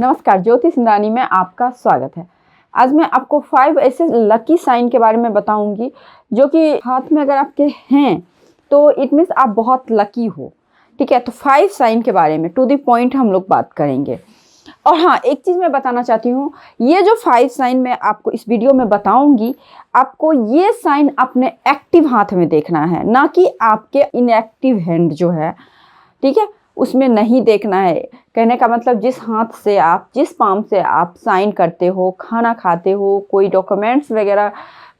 नमस्कार, ज्योति सिंधानी में आपका स्वागत है। आज मैं आपको 5 ऐसे लकी साइन के बारे में बताऊंगी जो कि हाथ में अगर आपके हैं तो इट मीन्स आप बहुत लकी हो। ठीक है, तो 5 साइन के बारे में टू द पॉइंट हम लोग बात करेंगे। और हाँ, एक चीज़ मैं बताना चाहती हूँ, ये जो 5 साइन मैं आपको इस वीडियो में बताऊंगी, आपको ये साइन अपने एक्टिव हाथ में देखना है, ना कि आपके इनएक्टिव हैंड जो है, ठीक है, उसमें नहीं देखना है। कहने का मतलब जिस हाथ से आप, जिस पाम से आप साइन करते हो, खाना खाते हो, कोई डॉक्यूमेंट्स वगैरह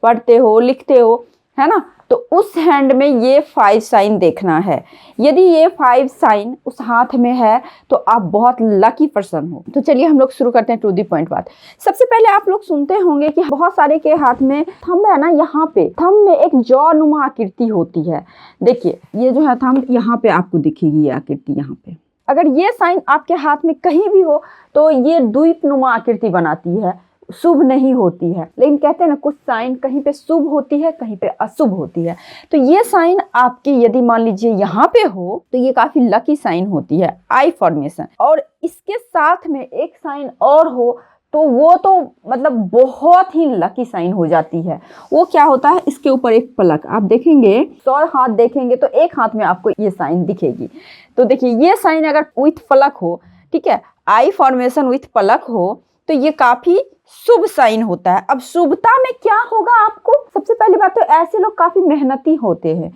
पढ़ते हो, लिखते हो, है ना, तो उस हैंड में ये 5 साइन देखना है। यदि ये 5 साइन उस हाथ में है तो आप बहुत लकी पर्सन हो। तो चलिए हम लोग शुरू करते हैं टू दी पॉइंट बात। सबसे पहले आप लोग सुनते होंगे कि बहुत सारे के हाथ में थंब है ना, यहाँ पे थंब में एक जौ नुमा आकृति होती है। देखिए ये जो है थंब, यहाँ पे आपको दिखेगी ये आकृति। यहाँ पे अगर ये साइन आपके हाथ में कहीं भी हो तो ये द्वीप नुमा आकृति बनाती है, शुभ नहीं होती है। लेकिन कहते हैं ना, कुछ साइन कहीं पे शुभ होती है, कहीं पे अशुभ होती है। तो ये साइन आपकी यदि मान लीजिए यहाँ पे हो तो ये काफी लकी साइन होती है, आई फॉर्मेशन। और इसके साथ में एक साइन और हो तो वो तो मतलब बहुत ही लकी साइन हो जाती है। वो क्या होता है, इसके ऊपर एक पलक आप देखेंगे, 100 हाथ देखेंगे तो एक हाथ में आपको ये साइन दिखेगी। तो देखिए ये साइन अगर विथ पलक हो, ठीक है, आई फॉर्मेशन विथ पलक हो, तो ये काफी शुभ साइन होता है। अब शुभता में क्या होगा, आपको सबसे पहली बात तो ऐसे लोग काफी मेहनती होते हैं।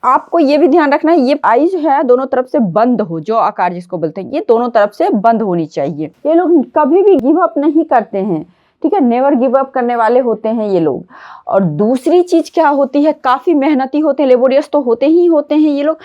आपको ये भी ध्यान रखना है, ये आई जो है दोनों तरफ से बंद हो, जो आकार जिसको बोलते हैं, ये दोनों तरफ से बंद होनी चाहिए। ये लोग कभी भी गिव अप नहीं करते हैं, ठीक है, नेवर गिव अप करने वाले होते हैं ये लोग। और दूसरी चीज क्या होती है, काफी मेहनती होते हैं, लेबोरियस तो होते हैं ये लोग।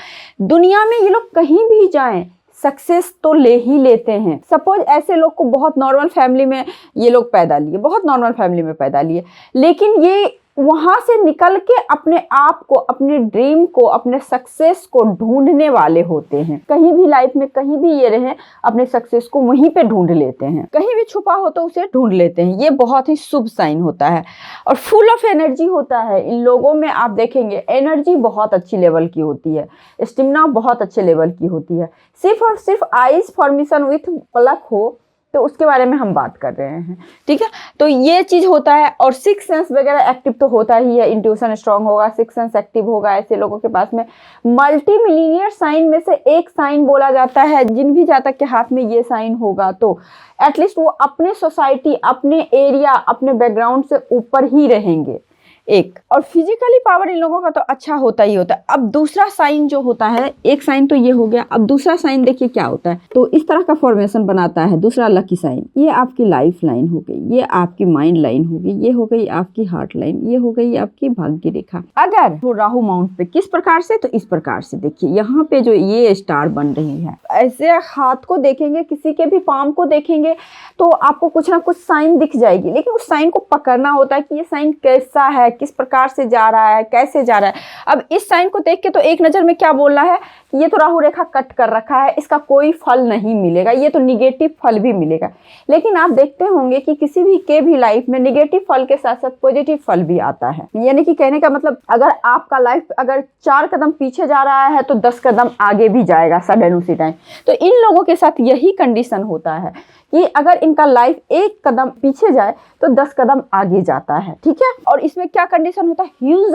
दुनिया में ये लोग कहीं भी जाएं सक्सेस तो ले ही लेते हैं। सपोज ऐसे लोग को बहुत नॉर्मल फैमिली में ये लोग पैदा लिए, बहुत नॉर्मल फैमिली में पैदा लिए, लेकिन ये वहां से निकल के अपने आप को, अपने ड्रीम को, अपने सक्सेस को ढूंढने वाले होते हैं। कहीं भी लाइफ में कहीं भी ये रहे, अपने सक्सेस को वहीं पे ढूंढ लेते हैं। कहीं भी छुपा हो तो उसे ढूंढ लेते हैं। ये बहुत ही शुभ साइन होता है और फुल ऑफ एनर्जी होता है। इन लोगों में आप देखेंगे एनर्जी बहुत अच्छी लेवल की होती है, स्टेमिना बहुत अच्छे लेवल की होती है। सिर्फ और सिर्फ आइज फॉर्मेशन विथ पलक हो तो उसके बारे में हम बात कर रहे हैं, ठीक है। तो ये चीज होता है। और 6 सेंस वगैरह एक्टिव तो होता ही है, इंट्यूशन स्ट्रांग होगा, 6 सेंस एक्टिव होगा। ऐसे लोगों के पास में मल्टी मिलीनियर साइन में से एक साइन बोला जाता है। जिन भी जातक के हाथ में ये साइन होगा तो एटलीस्ट वो अपने सोसाइटी, अपने एरिया, अपने बैकग्राउंड से ऊपर ही रहेंगे एक। और फिजिकली पावर इन लोगों का तो अच्छा होता ही होता है। अब दूसरा साइन जो होता है, एक साइन तो ये हो गया, अब दूसरा साइन देखिए क्या होता है। तो इस तरह का फॉर्मेशन बनाता है दूसरा लकी साइन। ये आपकी लाइफ लाइन हो गई, ये आपकी माइंड लाइन हो गई, ये हो गई आपकी हार्ट लाइन, ये हो गई आपकी भाग्य रेखा। अगर वो राहु माउंट पे किस प्रकार से, तो इस प्रकार से देखिए यहाँ पे जो ये स्टार बन रही है, ऐसे हाथ को देखेंगे, किसी के भी पाम को देखेंगे तो आपको कुछ ना कुछ साइन दिख जाएगी। लेकिन उस साइन को पकड़ना होता है कि ये साइन कैसा है, किस प्रकार से जा रहा है, कैसे जा रहा है। अब इस साइन को देख के तो एक नजर में क्या बोल रहा है कि ये तो राहु रेखा कट कर रखा है, इसका कोई फल नहीं मिलेगा, ये तो निगेटिव फल भी मिलेगा। लेकिन आप देखते होंगे कि किसी भी के भी लाइफ में निगेटिव फल के साथ साथ पॉजिटिव फल भी आता है। यानी कि कहने का मतलब अगर आपका लाइफ अगर 4 कदम पीछे जा रहा है तो 10 कदम आगे भी जाएगा सडन उसी टाइम। तो इन लोगों के साथ यही कंडीशन होता है कि अगर इनका लाइफ 1 कदम पीछे जाए तो 10 कदम आगे जाता है, ठीक है। और इसमें क्या कंडीशन होता है, ह्यूज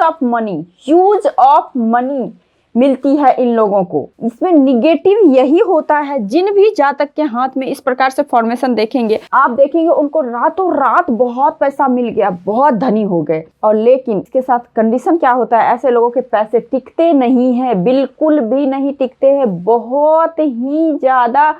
ऑफ मनी मिलती है इन लोगों को। इसमें निगेटिव यही होता है। जिन भी जातक के हाथ में इस प्रकार से फॉर्मेशन देखेंगे, आप देखेंगे उनको रातों रात बहुत पैसा मिल गया, बहुत धनी हो गए। और लेकिन इसके साथ कंडीशन क्या होता है, ऐसे लोगों के पैसे टिकते नहीं है, बिल्कुल भी नहीं टिकते हैं। बहुत ही ज्यादा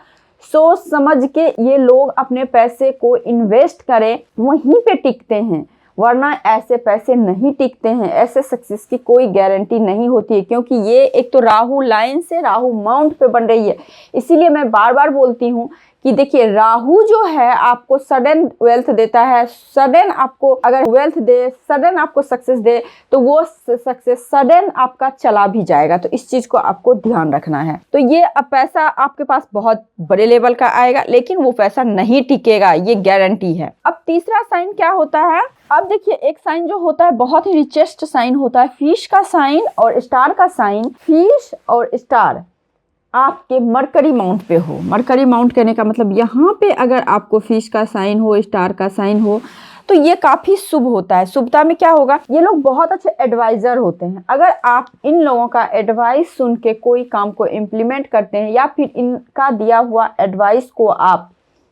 सोच समझ के ये लोग अपने पैसे को इन्वेस्ट करें, वहीं पे टिकते हैं, वरना ऐसे पैसे नहीं टिकते हैं। ऐसे सक्सेस की कोई गारंटी नहीं होती है, क्योंकि ये एक तो राहु लाइन से राहु माउंट पे बन रही है। इसीलिए मैं बार बार बोलती हूँ कि देखिए राहु जो है आपको सडन वेल्थ देता है, सडन आपको अगर वेल्थ दे, सडन आपको सक्सेस दे, तो वो सक्सेस सडन आपका चला भी जाएगा। तो इस चीज को आपको ध्यान रखना है। तो ये अब पैसा आपके पास बहुत बड़े लेवल का आएगा, लेकिन वो पैसा नहीं टिकेगा, ये गारंटी है। अब तीसरा साइन क्या होता है, अब देखिए एक साइन जो होता है बहुत ही रिचेस्ट साइन होता है, फिश का साइन और स्टार का साइन। फिश और स्टार आपके मरकरी माउंट पे हो। मरकरी माउंट कहने का मतलब यहाँ पे अगर आपको फिश का साइन हो, स्टार का साइन हो, तो ये काफ़ी शुभ होता है। शुभता में क्या होगा, ये लोग बहुत अच्छे एडवाइज़र होते हैं। अगर आप इन लोगों का एडवाइस सुन के कोई काम को इम्प्लीमेंट करते हैं या फिर इनका दिया हुआ एडवाइस को आप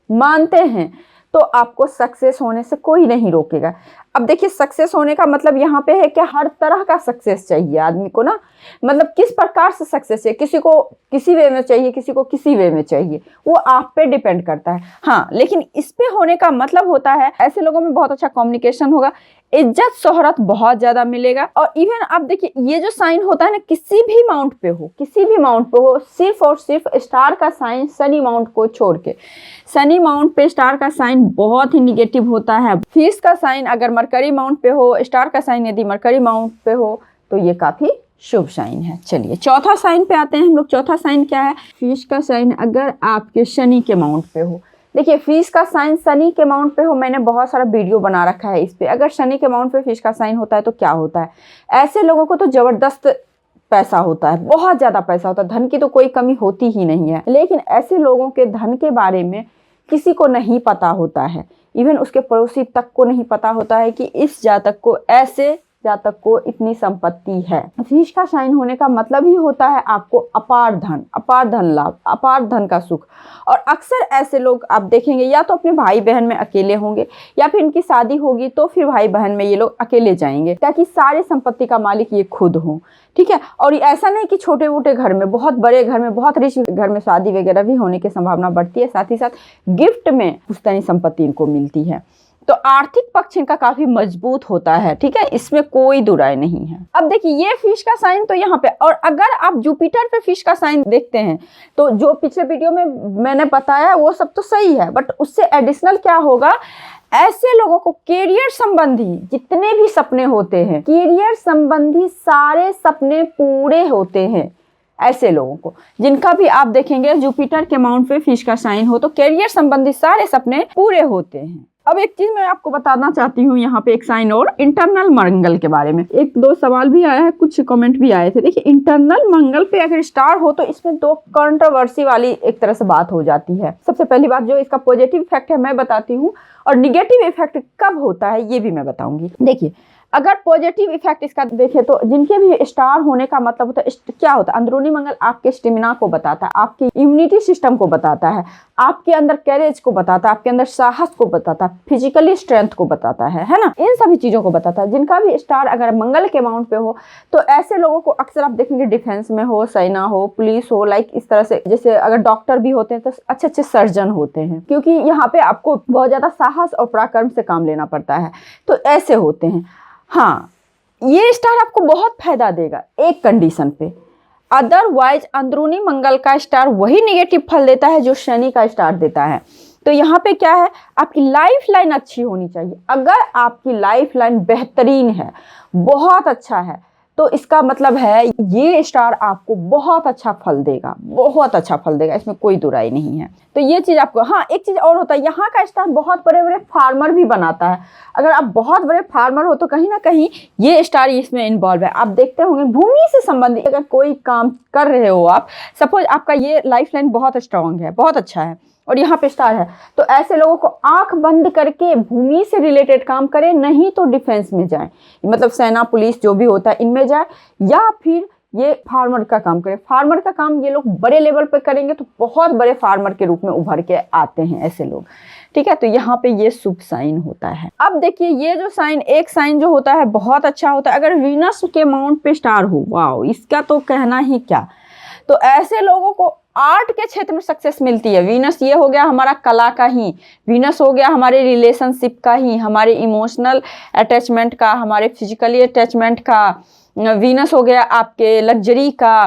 मानते हैं, तो आपको सक्सेस होने से कोई नहीं रोकेगा। अब देखिए, सक्सेस होने का मतलब यहाँ पे है कि हर तरह का सक्सेस चाहिए आदमी को ना, मतलब किस प्रकार से सक्सेस है, किसी को किसी वे में चाहिए, किसी को किसी वे में चाहिए, वो आप पे डिपेंड करता है। हाँ, लेकिन इस पे होने का मतलब होता है ऐसे लोगों में बहुत अच्छा कम्युनिकेशन होगा, इज्जत शोहरत बहुत ज़्यादा मिलेगा। और इवन आप देखिए, ये जो साइन होता है ना, किसी भी माउंट पे हो, किसी भी माउंट पे हो, सिर्फ और सिर्फ स्टार का साइन शनि माउंट को छोड़ के, शनि माउंट पे स्टार का साइन बहुत ही निगेटिव होता है। फिश का साइन अगर मरकरी माउंट पे हो, स्टार का साइन यदि मरकरी माउंट पे हो, तो ये काफ़ी शुभ साइन है। चलिए चौथा साइन पे आते हैं हम लोग। चौथा साइन क्या है, फिश का साइन अगर आपके शनि के माउंट पे हो। देखिए, फिश का साइन शनि के माउंट पे हो, मैंने बहुत सारा वीडियो बना रखा है इस पे। अगर शनि के माउंट पे फिश का साइन होता है तो क्या होता है, ऐसे लोगों को तो ज़बरदस्त पैसा होता है, बहुत ज़्यादा पैसा होता है, धन की तो कोई कमी होती ही नहीं है। लेकिन ऐसे लोगों के धन के बारे में किसी को नहीं पता होता है, इवन उसके पड़ोसी तक को नहीं पता होता है कि इस जातक को, ऐसे जातक को इतनी संपत्ति है। फिश का साइन होने का मतलब ही होता है आपको अपार धन लाभ, अपार धन का सुख। और अक्सर ऐसे लोग आप देखेंगे या तो अपने भाई बहन में अकेले होंगे, या फिर इनकी शादी होगी तो फिर भाई बहन में ये लोग अकेले जाएंगे, ताकि सारे संपत्ति का मालिक ये खुद हो। ठीक है, और ऐसा नहीं कि छोटे मोटे घर में, बहुत बड़े घर में, बहुत रिच घर में शादी वगैरह भी होने की संभावना बढ़ती है। साथ ही साथ गिफ्ट में पुश्तैनी संपत्ति इनको मिलती है। तो आर्थिक पक्ष इनका काफी मजबूत होता है। ठीक है, इसमें कोई दुराय नहीं है। अब देखिए, ये फिश का साइन तो यहाँ पे, और अगर आप जुपिटर पे फिश का साइन देखते हैं तो जो पिछले वीडियो में मैंने बताया वो सब तो सही है, बट उससे एडिशनल क्या होगा, ऐसे लोगों को कैरियर संबंधी जितने भी सपने होते हैं, कैरियर संबंधी सारे सपने पूरे होते हैं। ऐसे लोगों को, जिनका भी आप देखेंगे जुपिटर के माउंट पे फिश का साइन हो, तो कैरियर संबंधी सारे सपने पूरे होते हैं। अब एक चीज मैं आपको बताना चाहती हूँ यहाँ पे, एक साइन और इंटरनल मंगल के बारे में। एक दो सवाल भी आया है, कुछ कमेंट भी आए थे। देखिए, इंटरनल मंगल पे अगर स्टार हो तो इसमें दो कंट्रोवर्सी वाली एक तरह से बात हो जाती है। सबसे पहली बात, जो इसका पॉजिटिव इफेक्ट है मैं बताती हूँ, और निगेटिव इफेक्ट कब होता है ये भी मैं बताऊंगी। देखिए, अगर पॉजिटिव इफेक्ट इसका देखें तो जिनके भी स्टार होने का मतलब होता है, क्या होता है, अंदरूनी मंगल आपके स्टेमिना को बताता है, आपके इम्यूनिटी सिस्टम को बताता है, आपके अंदर करेज को बताता है, आपके अंदर साहस को बताता है, फिजिकली स्ट्रेंथ को बताता है ना, इन सभी चीज़ों को बताता है। जिनका भी स्टार अगर मंगल के माउंट पे हो, तो ऐसे लोगों को अक्सर आप देखेंगे डिफेंस में हो, सेना हो, पुलिस हो, लाइक इस तरह से, जैसे अगर डॉक्टर भी होते हैं तो अच्छे अच्छे सर्जन होते हैं, क्योंकि यहाँ पे आपको बहुत ज़्यादा साहस और पराक्रम से काम लेना पड़ता है, तो ऐसे होते हैं। हाँ, ये स्टार आपको बहुत फायदा देगा एक कंडीशन पे, अदरवाइज अंदरूनी मंगल का स्टार वही नेगेटिव फल देता है जो शनि का स्टार देता है। तो यहाँ पे क्या है, आपकी लाइफ लाइन अच्छी होनी चाहिए। अगर आपकी लाइफ लाइन बेहतरीन है, बहुत अच्छा है, तो इसका मतलब है ये स्टार आपको बहुत अच्छा फल देगा, बहुत अच्छा फल देगा, इसमें कोई दुराई नहीं है। तो ये चीज़ आपको, हाँ एक चीज़ और होता है, यहाँ का स्टार बहुत बड़े बड़े फार्मर भी बनाता है। अगर आप बहुत बड़े फार्मर हो तो कहीं ना कहीं ये स्टार इसमें इन्वॉल्व है। आप देखते होंगे भूमि से संबंधित अगर कोई काम कर रहे हो आप, सपोज आपका ये लाइफ लाइन बहुत स्ट्रांग है, बहुत अच्छा है, और यहाँ पे स्टार है, तो ऐसे लोगों को आंख बंद करके भूमि से रिलेटेड काम करें, नहीं तो डिफेंस में जाएं, मतलब सेना पुलिस जो भी होता है इनमें जाए, या फिर ये फार्मर का काम करें। फार्मर का काम ये लोग बड़े लेवल पे करेंगे तो बहुत बड़े फार्मर के रूप में उभर के आते हैं ऐसे लोग। ठीक है, तो यहाँ पे ये शुभ साइन होता है। अब देखिए, ये जो साइन, एक साइन जो होता है बहुत अच्छा होता है, अगर वीनस के माउंट पे स्टार हो, वाओ, इसका तो कहना ही क्या। तो ऐसे लोगों को आर्ट के क्षेत्र में सक्सेस मिलती है। वीनस ये हो गया हमारा कला का ही, वीनस हो गया हमारे रिलेशनशिप का ही, हमारे इमोशनल अटैचमेंट का, हमारे फिजिकली अटैचमेंट का, वीनस हो गया आपके लग्जरी का।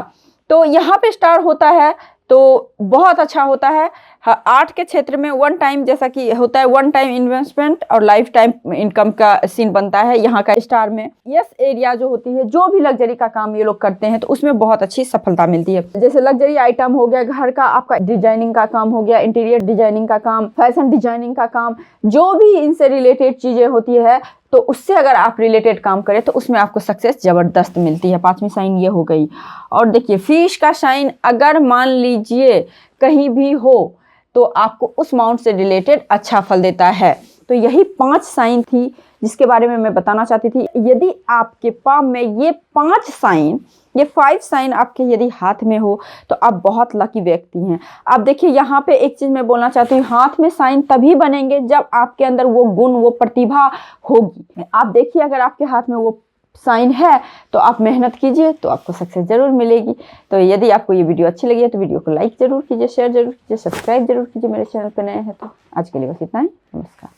तो यहाँ पे स्टार होता है तो बहुत अच्छा होता है। आर्ट के क्षेत्र में वन टाइम, जैसा कि होता है वन टाइम इन्वेस्टमेंट और लाइफ टाइम इनकम का सीन बनता है यहाँ का स्टार में। यस एरिया जो होती है, जो भी लग्जरी का काम ये लोग करते हैं तो उसमें बहुत अच्छी सफलता मिलती है। जैसे लग्जरी आइटम हो गया, घर का आपका डिजाइनिंग का काम हो गया, इंटीरियर डिजाइनिंग का काम, फैशन डिजाइनिंग का काम, जो भी इनसे रिलेटेड चीजें होती है तो उससे अगर आप रिलेटेड काम करें तो उसमें आपको सक्सेस ज़बरदस्त मिलती है। 5वीं साइन ये हो गई। और देखिए फिश का साइन अगर मान लीजिए कहीं भी हो तो आपको उस माउंट से रिलेटेड अच्छा फल देता है। तो यही 5 साइन थी जिसके बारे में मैं बताना चाहती थी। यदि आपके पाम में ये 5 साइन, ये 5 साइन आपके यदि हाथ में हो तो आप बहुत लकी व्यक्ति हैं। आप देखिए यहाँ पे एक चीज़ मैं बोलना चाहती हूँ, हाथ में साइन तभी बनेंगे जब आपके अंदर वो गुण, वो प्रतिभा होगी। आप देखिए अगर आपके हाथ में वो साइन है तो आप मेहनत कीजिए तो आपको सक्सेस जरूर मिलेगी। तो यदि आपको ये वीडियो अच्छी लगी है तो वीडियो को लाइक जरूर कीजिए, शेयर जरूर कीजिए, सब्सक्राइब जरूर कीजिए मेरे चैनल पर नए हैं तो। आज के लिए बस इतना ही। नमस्कार।